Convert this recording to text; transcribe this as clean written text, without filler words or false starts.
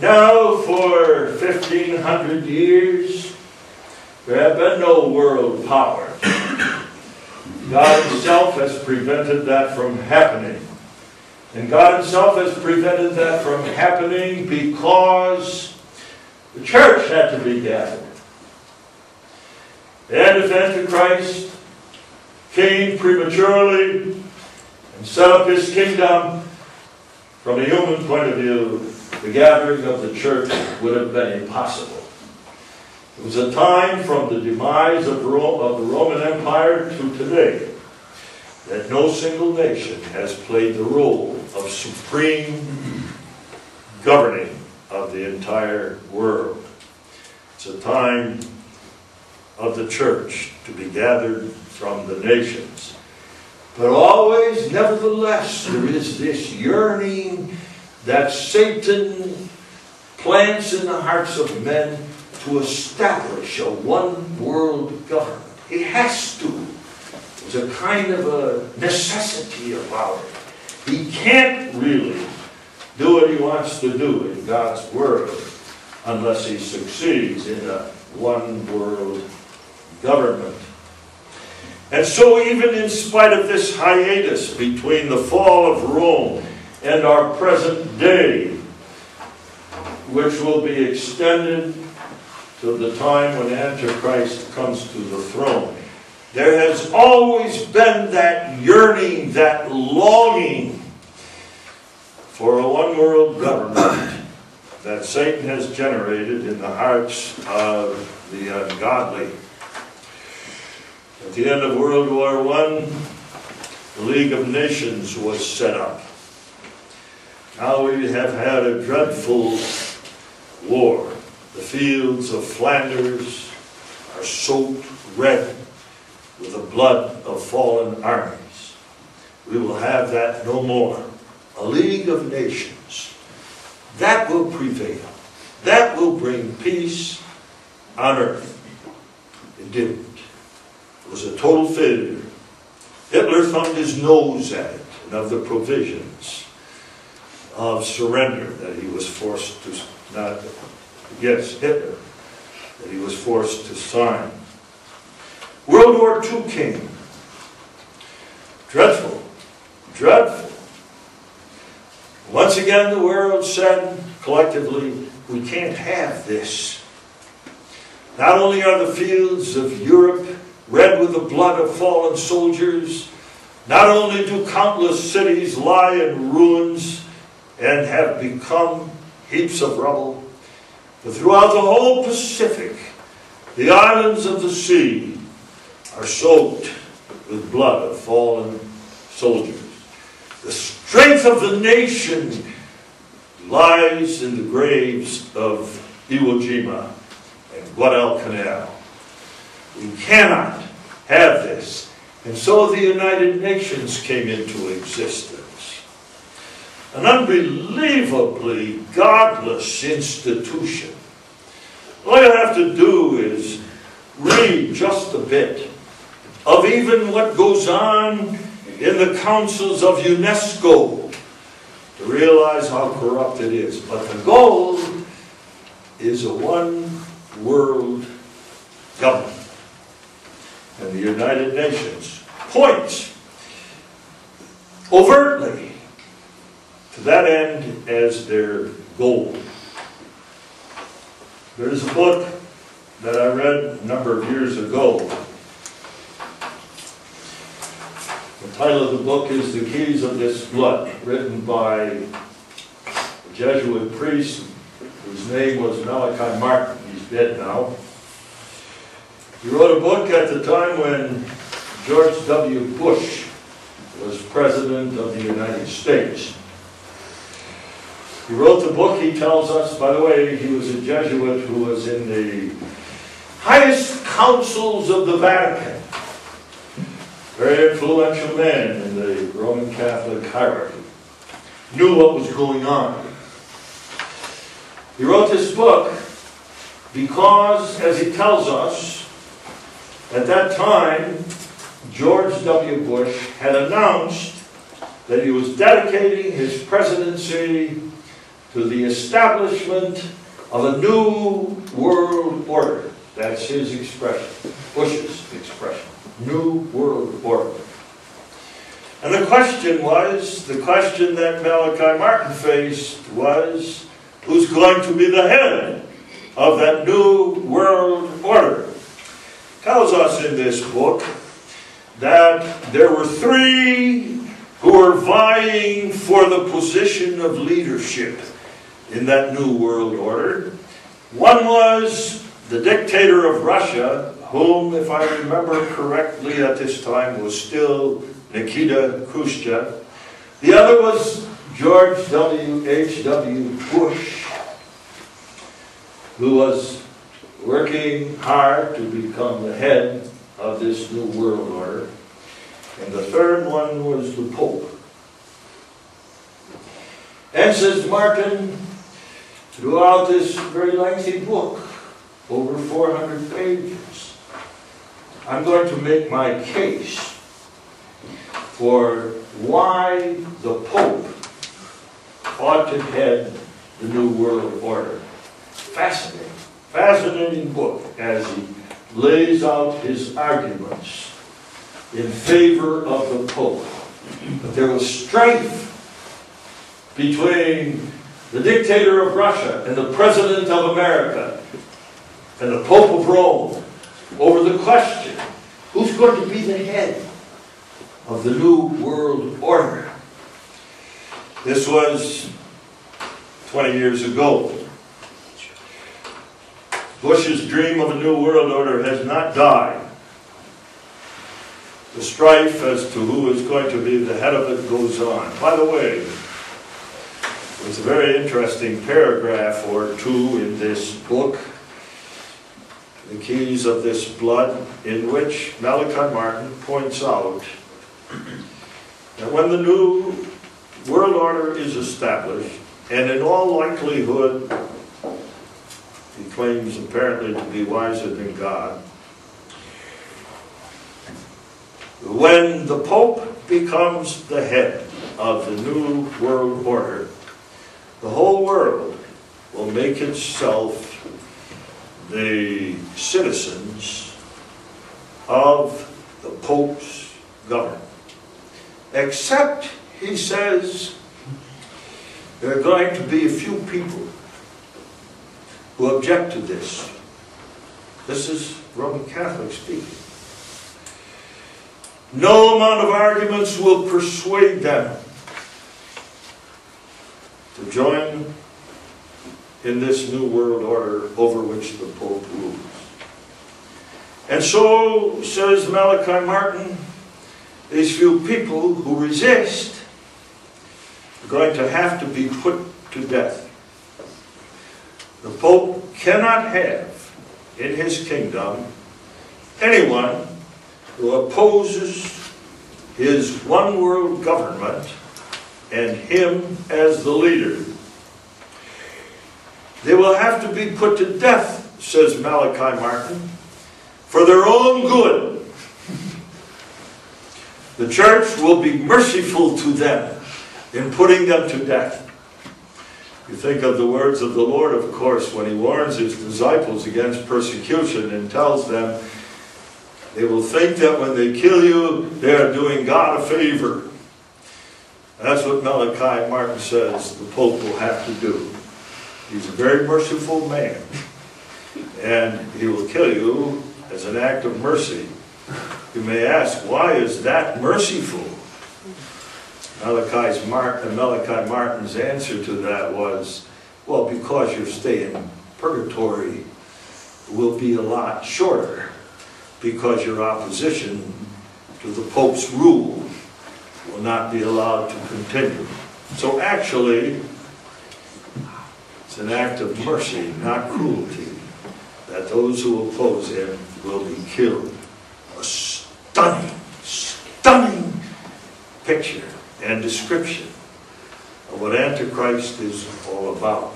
Now, for 1,500 years, there have been no world power. God Himself has prevented that from happening. And God Himself has prevented that from happening because the church had to be gathered. And if Antichrist came prematurely and set up his kingdom, from a human point of view, the gathering of the church would have been impossible. It was a time from the demise of the Roman Empire to today that no single nation has played the role of supreme governing of the entire world. It's a time of the church to be gathered from the nations. But always, nevertheless, there is this yearning that Satan plants in the hearts of men to establish a one-world government. He has to. There's a kind of a necessity about it. He can't really do what he wants to do in God's world unless he succeeds in a one-world government. And so even in spite of this hiatus between the fall of Rome and our present day, which will be extended to the time when Antichrist comes to the throne, there has always been that yearning, that longing for a one-world government that Satan has generated in the hearts of the ungodly. At the end of World War I, the League of Nations was set up. Now we have had a dreadful war. The fields of Flanders are soaked red with the blood of fallen armies. We will have that no more. A League of Nations. That will prevail. That will bring peace on earth. It didn't. It was a total failure. Hitler thumbed his nose at it and of the provisions of surrender that he was forced to, Hitler, that he was forced to sign. World War II came. Dreadful. Dreadful. Once again the world said collectively, we can't have this. Not only are the fields of Europe red with the blood of fallen soldiers, not only do countless cities lie in ruins and have become heaps of rubble, but throughout the whole Pacific, the islands of the sea are soaked with blood of fallen soldiers. The strength of the nation lies in the graves of Iwo Jima and Guadalcanal. We cannot have this. And so the United Nations came into existence. An unbelievably godless institution. All you have to do is read just a bit of even what goes on in the councils of UNESCO to realize how corrupt it is. But the goal is a one-world government. And the United Nations points overtly to that end as their goal. There's a book that I read a number of years ago. The title of the book is The Keys of This Blood, written by a Jesuit priest whose name was Malachi Martin. He's dead now. He wrote a book at the time when George W. Bush was President of the United States. He wrote the book, he tells us, by the way, he was a Jesuit who was in the highest councils of the Vatican. Very influential man in the Roman Catholic hierarchy. Knew what was going on. He wrote this book because, as he tells us, at that time, George W. Bush had announced that he was dedicating his presidency to the establishment of a new world order. That's his expression, Bush's expression, new world order. And the question that Malachi Martin faced was, who's going to be the head of that new world order? It tells us in this book that there were three who were vying for the position of leadership in that new world order. One was the dictator of Russia, whom, if I remember correctly at this time, was still Nikita Khrushchev. The other was George H.W. Bush, who was working hard to become the head of this new world order. And the third one was the Pope. And, says Martin, throughout this very lengthy book, over 400 pages, I'm going to make my case for why the Pope ought to head the New World Order. Fascinating, fascinating book as he lays out his arguments in favor of the Pope. But there was strife between the dictator of Russia and the President of America and the Pope of Rome over the question, who's going to be the head of the New World Order? This was 20 years ago. Bush's dream of a New World Order has not died. The strife as to who is going to be the head of it goes on. By the way, there's a very interesting paragraph or two in this book, The Keys of This Blood, in which Malachi Martin points out that when the New World Order is established, and in all likelihood, he claims apparently to be wiser than God, when the Pope becomes the head of the New World Order, the whole world will make itself the citizens of the Pope's government. Except, he says, there are going to be a few people who object to this. This is Roman Catholic speaking. No amount of arguments will persuade them to join in this new world order over which the Pope rules. And so, says Malachi Martin, these few people who resist are going to have to be put to death. The Pope cannot have in his kingdom anyone who opposes his one world government and him as the leader. They will have to be put to death, says Malachi Martin, for their own good. The church will be merciful to them in putting them to death. You think of the words of the Lord, of course, when he warns his disciples against persecution and tells them they will think that when they kill you, they are doing God a favor. That's what Malachi Martin says the Pope will have to do. He's a very merciful man, and he will kill you as an act of mercy. You may ask, why is that merciful? Malachi Martin's answer to that was, well, because your stay in purgatory will be a lot shorter, because your opposition to the Pope's rule will not be allowed to continue. So actually, it's an act of mercy, not cruelty, that those who oppose him will be killed. A stunning, stunning picture and description of what Antichrist is all about.